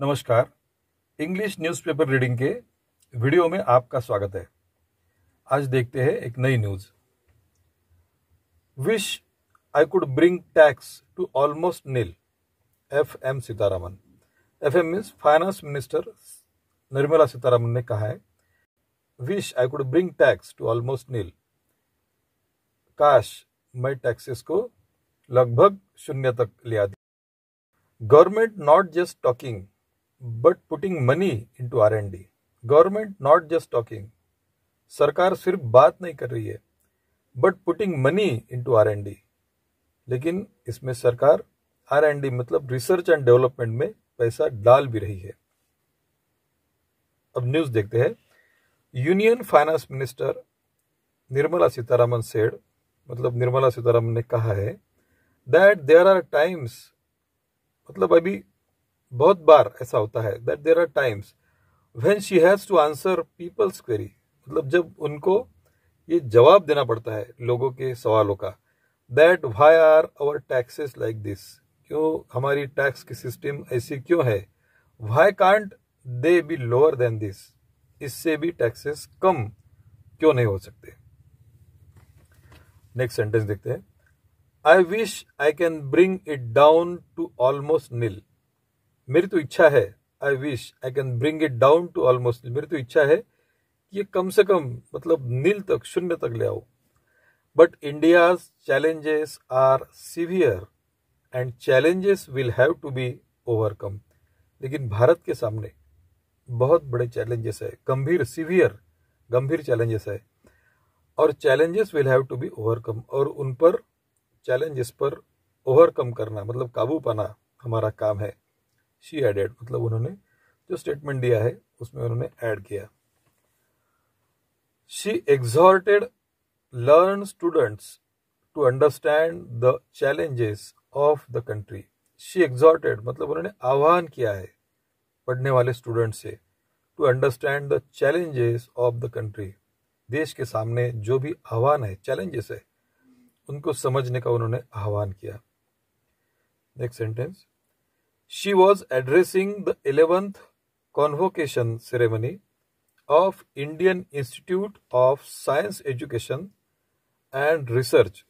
नमस्कार। English newspaper reading के video में आपका स्वागत है। आज देखते हैं एक नई news. Wish I could bring tax to almost nil, FM Sitharaman. FM means finance minister Nirmala Sitharaman ने कहा है, wish I could bring tax to almost nil. काश मैं टैक्सेस को लगभग शून्य तक ले आती। Government not just talking but putting money into R&D। Government not just talking, सरकार सिर्फ बात नहीं कर रही है, but putting money into R&D, लेकिन इसमें सरकार R&D मतलब रिसर्च एंड डेवलपमेंट में पैसा डाल भी रही है। अब न्यूज देखते हैं। Union finance minister Nirmala Sitharaman said, मतलब निर्मला सीतारामन ने कहा है दैट देयर आर टाइम्स, मतलब अभी बहुत बार ऐसा होता है, that there are times when she has to answer people's query, मतलब जब उनको ये जवाब देना पड़ता है लोगों के सवालों का, that why are our taxes like this, क्यों हमारी टैक्स की सिस्टम ऐसी क्यों है, why can't they be lower than this, इससे भी टैक्सेस कम क्यों नहीं हो सकते। नेक्स्ट सेंटेंस देखते हैं। I wish I can bring it down to almost nil. मेरी तो इच्छा है, I wish I can bring it down to almost nil, मेरी तो इच्छा है कि ये कम से कम मतलब नील तक, शून्य तक ले आओ। But India's challenges are severe and challenges will have to be overcome. लेकिन भारत के सामने बहुत बड़े चैलेंजेस है, गंभीर चैलेंजेस है, और challenges will have to be overcome, और उन पर चैलेंजेस पर ओवरकम करना मतलब काबू पाना हमारा काम है। शी एडेड, मतलब उन्होंने जो स्टेटमेंट दिया है उसमें उन्होंने ऐड किया। She exhorted learn students to understand the challenges of the country. She exhorted मतलब उन्होंने आह्वान किया है पढ़ने वाले स्टूडेंट से, to understand the challenges of the country, देश के सामने जो भी आह्वान है, चैलेंजेस है, उनको समझने का उन्होंने आह्वान किया। Next sentence. She was addressing the 11th convocation ceremony of Indian Institute of Science Education and Research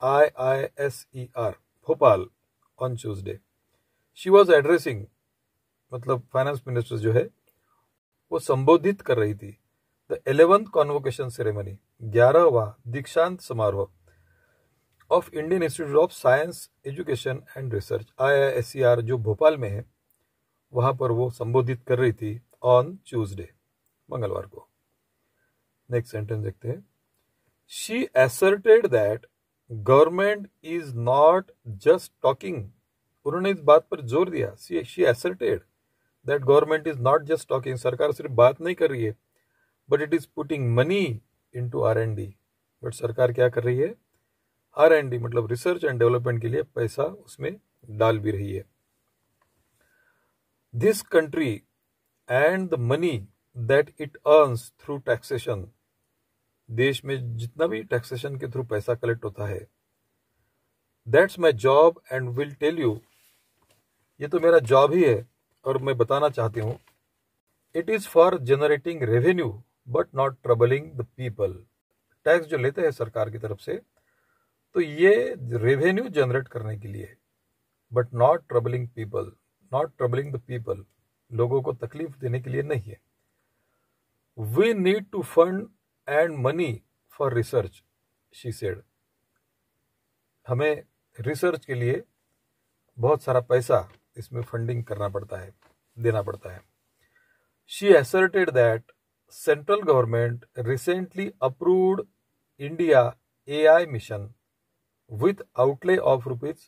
IISER Bhopal on Tuesday. She was addressing मतलब फाइनेंस मिनिस्टर जो है वो संबोधित कर रही थी द 11th convocation ceremony, 11वां दीक्षांत समारोह of Indian institute of science education and research IISER जो भोपाल में है, वहां पर वो संबोधित कर रही थी ऑन ट्यूसडे, मंगलवार को। नेक्स्ट सेंटेंस देखते हैं। She asserted that government is not just talking, उन्होंने इस बात पर जोर दिया, she asserted that government is not just talking, सरकार सिर्फ बात नहीं कर रही है, but it is putting money into R&D, but सरकार क्या कर रही है, R&D मतलब रिसर्च एंड डेवलपमेंट के लिए पैसा उसमें डाल भी रही है। This country and the money that it earns through taxation, देश में जितना भी टैक्सेशन के थ्रू पैसा कलेक्ट होता है, that's my job and will tell you, ये तो मेरा जॉब ही है और मैं बताना चाहती हूँ, it is for generating revenue but not troubling the people. Tax जो लेते हैं सरकार की तरफ से, तो ये रेवेन्यू जनरेट करने के लिए, but not troubling people, not troubling the people, लोगों को तकलीफ देने के लिए नहीं है। We need to fund and money for research, she said, हमें रिसर्च के लिए बहुत सारा पैसा इसमें फंडिंग करना पड़ता है, देना पड़ता है। She asserted that central government recently approved India AI mission with outlay of rupees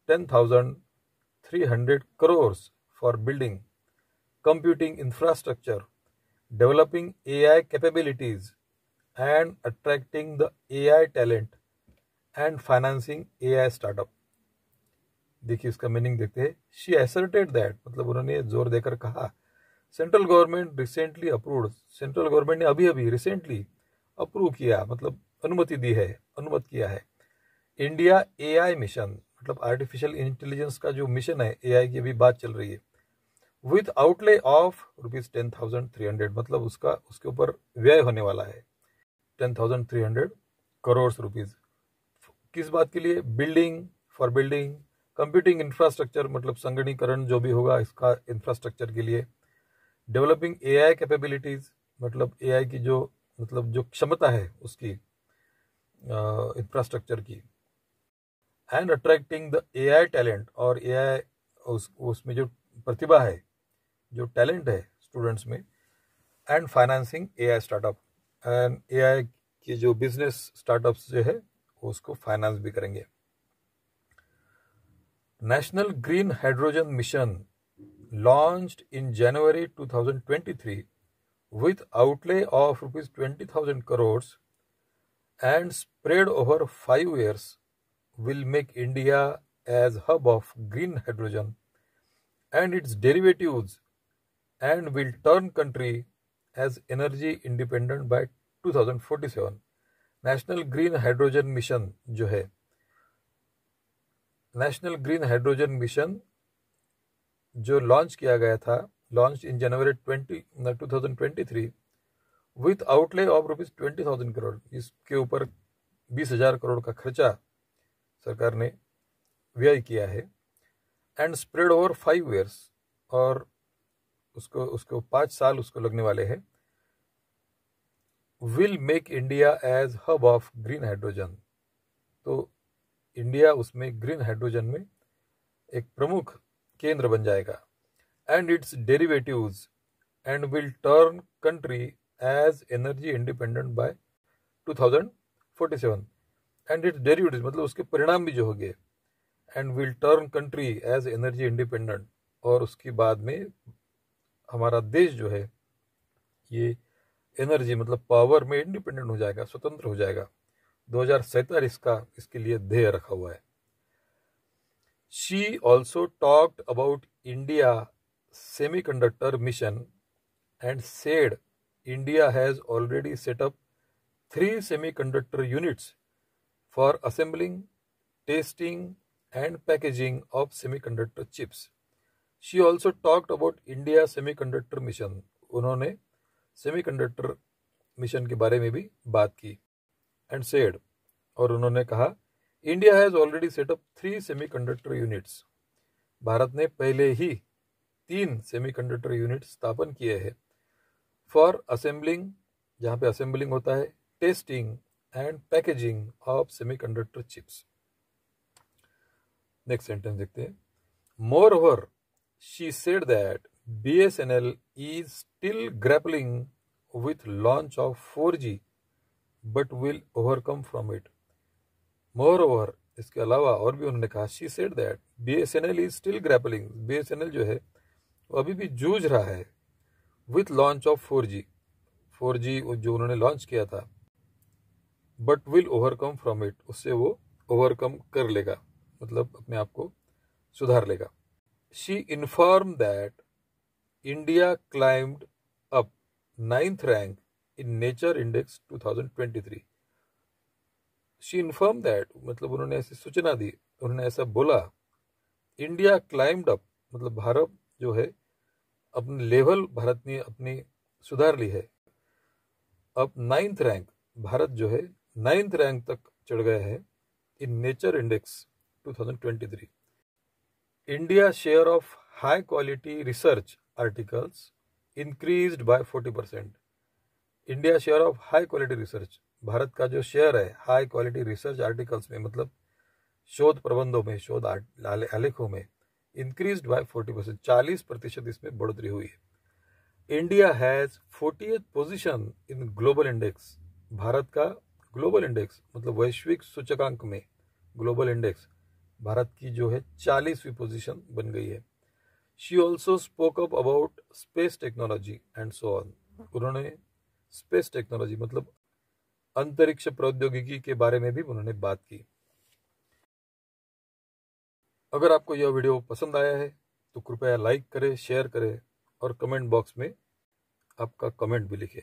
10,300 crores for building computing infrastructure, developing AI capabilities and attracting the AI talent and financing AI startup। देखिए इसका meaning देखते हैं। She asserted that मतलब उन्होंने जोर देकर कहा, central government recently approved, central government ने अभी अभी रिसेंटली अप्रूव किया मतलब अनुमति दी है, अनुमत किया है, इंडिया AI मिशन मतलब आर्टिफिशियल इंटेलिजेंस का जो मिशन है, AI की अभी बात चल रही है, विथ आउटले ऑफ ₹10,300, मतलब उसके ऊपर व्यय होने वाला है 10,300 करोड़ रुपीज। किस बात के लिए? फॉर बिल्डिंग कंप्यूटिंग इंफ्रास्ट्रक्चर, मतलब संगणकीकरण जो भी होगा इसका इंफ्रास्ट्रक्चर के लिए। डेवलपिंग एआई कैपेबिलिटीज, मतलब एआई की जो क्षमता है उसकी इंफ्रास्ट्रक्चर की। And attracting the AI talent, और एआई उसमें जो प्रतिभा है, जो टैलेंट है स्टूडेंट्स में। And financing AI startup, and AI की जो बिजनेस स्टार्टअप्स जो है उसको फाइनेंस भी करेंगे। National green hydrogen mission launched in January 2023 with outlay of ₹20,000 crores and spread over 5 years will make India as hub of green hydrogen and its derivatives and will turn country as energy independent by 2047। National green hydrogen mission जो है, national green hydrogen mission जो launch किया गया था, launch in January 2023 with outlay of ₹20,000 crore, इसके ऊपर 20,000 करोड़ का खर्चा सरकार ने व्यय किया है। एंड स्प्रेड ओवर 5 years, और उसको 5 साल उसको लगने वाले हैं। Will make India as hub of green hydrogen, तो इंडिया उसमें ग्रीन हाइड्रोजन में एक प्रमुख केंद्र बन जाएगा। And its derivatives and will turn country as energy independent by 2047। And its derivatives मतलब उसके परिणाम भी जो होंगे। And will turn country as energy independent, और उसके बाद में हमारा देश जो है ये एनर्जी मतलब पावर में इंडिपेंडेंट हो जाएगा, स्वतंत्र हो जाएगा। 2047 का इसके लिए ध्येय रखा हुआ है। She also talked about India semiconductor mission and said India has already set up 3 semiconductor units for assembling, testing and packaging of semiconductor chips. She also talked about India semiconductor mission. उन्होंने semiconductor mission के बारे में भी बात की। And said, और उन्होंने कहा India has already setup 3 semiconductor units, Bharat ने पहले ही 3 सेमीकंडक्टर यूनिट स्थापन किए हैं। फॉर असेंबलिंग, जहां पे असेंबलिंग होता है, testing and packaging of semiconductor chips. Next sentence देखते हैं। More over she said that BSNL is still grappling with launch of 4G but will overcome from it. More over, इसके अलावा और भी उन्होंने कहा, she said that BSNL is still grappling, BSNL जो है वो अभी भी जूझ रहा है विथ लॉन्च ऑफ 4G जो उन्होंने लॉन्च किया था, but will overcome from it, उससे वो ओवरकम कर लेगा, मतलब अपने आप को सुधार लेगा। She inform that India climbed up 9th rank in nature index 2023। She inform that मतलब उन्होंने ऐसी सूचना दी, उन्होंने ऐसा बोला, इंडिया क्लाइम्ड अप मतलब भारत जो है अपने लेवल, भारत ने अपनी सुधार ली है। अब 9th रैंक, भारत जो है 9th रैंक तक चढ़ गया है in nature index 2023। India share of high quality research articles increased by 40%। India share of high quality research, Bharat का जो शेयर है हाई क्वालिटी रिसर्च आर्टिकल्स में, मतलब शोध प्रबंधों में, शोध आलेखों में, इंक्रीज्ड बाय 40%, 40% इसमें बढ़ोतरी हुई है। India has 40th position in global index, Bharat का ग्लोबल इंडेक्स मतलब वैश्विक सूचकांक में ग्लोबल इंडेक्स भारत की जो है 40वीं पोजीशन बन गई है। She also spoke up about space technology and so on, उन्होंने स्पेस टेक्नोलॉजी मतलब अंतरिक्ष प्रौद्योगिकी के बारे में भी उन्होंने बात की। अगर आपको यह वीडियो पसंद आया है तो कृपया लाइक करें, शेयर करें और कमेंट बॉक्स में आपका कमेंट भी लिखें।